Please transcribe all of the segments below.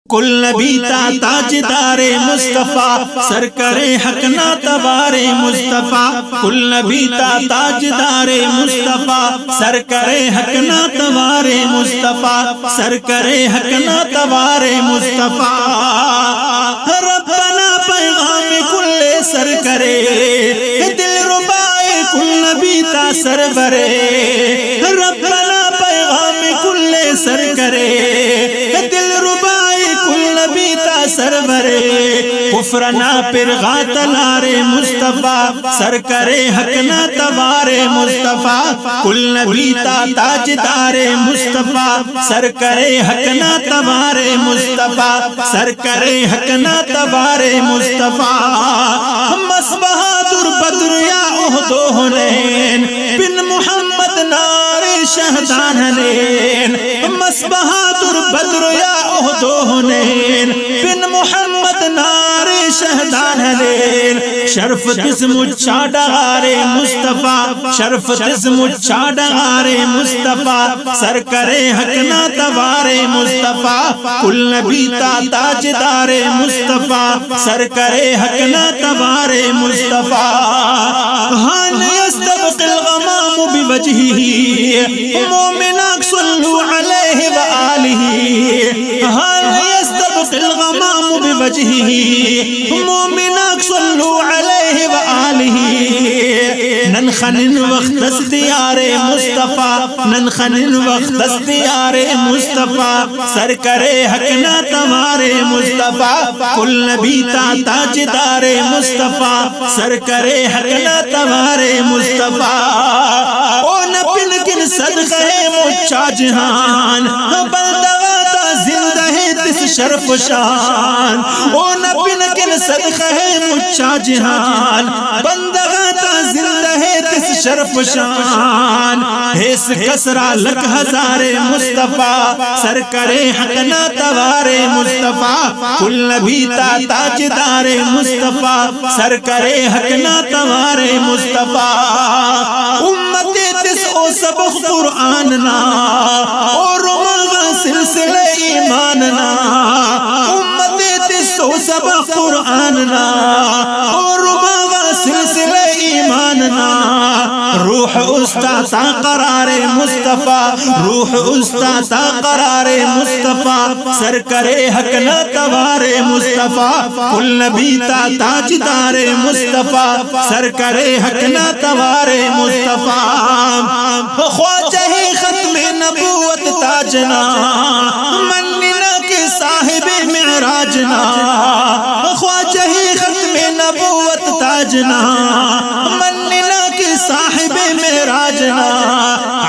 کل نبی تا تاجدار مصطفیٰ سرکر حق ناتوار مصطفیٰ کل نبی تا تاجدار مصطفیٰ سرکر حق ناتوار مصطفیٰ سرکر حق ناتوار مصطفیٰ ربنا پیغام کل سرکرے دل ربائے کل نبی تا سرورے ربنا پیغام کل سرکرے دل ربائے کل نبی تا سرورے کفرنا پر غاتلار مصطفیٰ سرکر حق ناتوار مصطفیٰ کل نبی تا تاجدار مصطفیٰ سرکر حق ناتوار مصطفیٰ سرکر حق ناتوار مصطفیٰ مس بہادر بدر یا احد و حنین بن محمد نار شہدان حنین مس بہادر بدر یا احد و حنین بن محمد نار شہدان حنین شرف تزم چاڈار مصطفیٰ شرف تزم چاڈار مصطفیٰ سرکر حق ناتوار مصطفیٰ کل نبی تا تاجدار مصطفیٰ سرکر حق ناتوار مصطفیٰ ہان یستبق الغمام بوجهه مومناک صلو علیہ وآلہ ہان یستبق الغمام بوجهه مومناک صلو علیہ وآلہ ننخن وقت دیار مصطفیٰ ننخن وقت دیار مصطفیٰ سرکر حق ناتوار مصطفیٰ کل نبی تا تاجدار مصطفیٰ سرکر حق ناتوار مصطفیٰ او نپن کن صدقہ مچا جہان بلدغاتا زندہ تس شرف شان او نپن کن صدقہ مچا جہان بندغاتا زندہ تس شرف شان حیث کسرا لک ہزار مصطفیٰ سرکر حق ناتوار مصطفیٰ کل نبی تا تاجدار مصطفیٰ سرکر حق ناتوار مصطفیٰ امت تس او سبخ قرآن نا اور مغا سلسلہ ایمان نا امت تس او سبخ قرآن نا اور مغا سلسلہ ایمان نا روح استاتا قرار مصطفیٰ روح استاتا قرار مصطفیٰ سرکر حق ناتوار مصطفیٰ کل نبی تا تاجدار مصطفیٰ سرکر حق ناتوار مصطفیٰ خواجہ ختم نبوت تاجنا مننا کے صاحب معراجنا خواجہ ختم نبوت تاجنا مننا کے صاحب معراجنا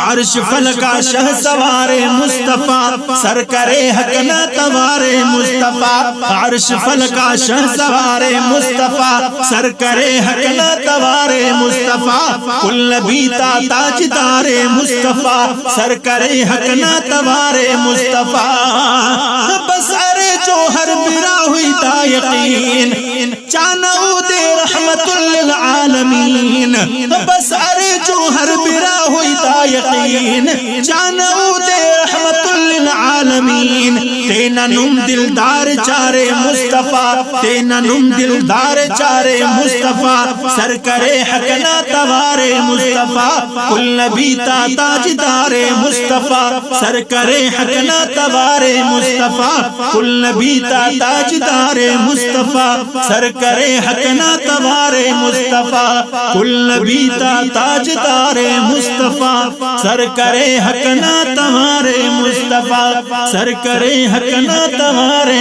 عرش فلکا شہ سوار مصطفیٰ سرکر حق ناتوار مصطفیٰ عرش فلکا شہ سوار مصطفیٰ سرکر حق ناتوار مصطفیٰ کل نبی تا تاجدار مصطفیٰ سرکر حق ناتوار مصطفیٰ بس ارے جوہر برا ہوئی تا یقین چانو دے رحمت للعالمین بس ارے جوہر برا ہوئی تا یقین چانو دے رحمت للعالمین تینا نم دلدار چارے مصطفیٰ تینا نم دلدار چارے مصطفیٰ سرکر حق ناتوار مصطفیٰ کل نبی تا تاجدار مصطفیٰ سرکر حق ناتوار مصطفیٰ کل نبی تا تاجدار مصطفیٰ سرکر حق ناتوار مصطفیٰ کل نبی تا تاجدار مصطفیٰ سرکر حق ناتوار مصطفیٰ سرکر حق ناتوار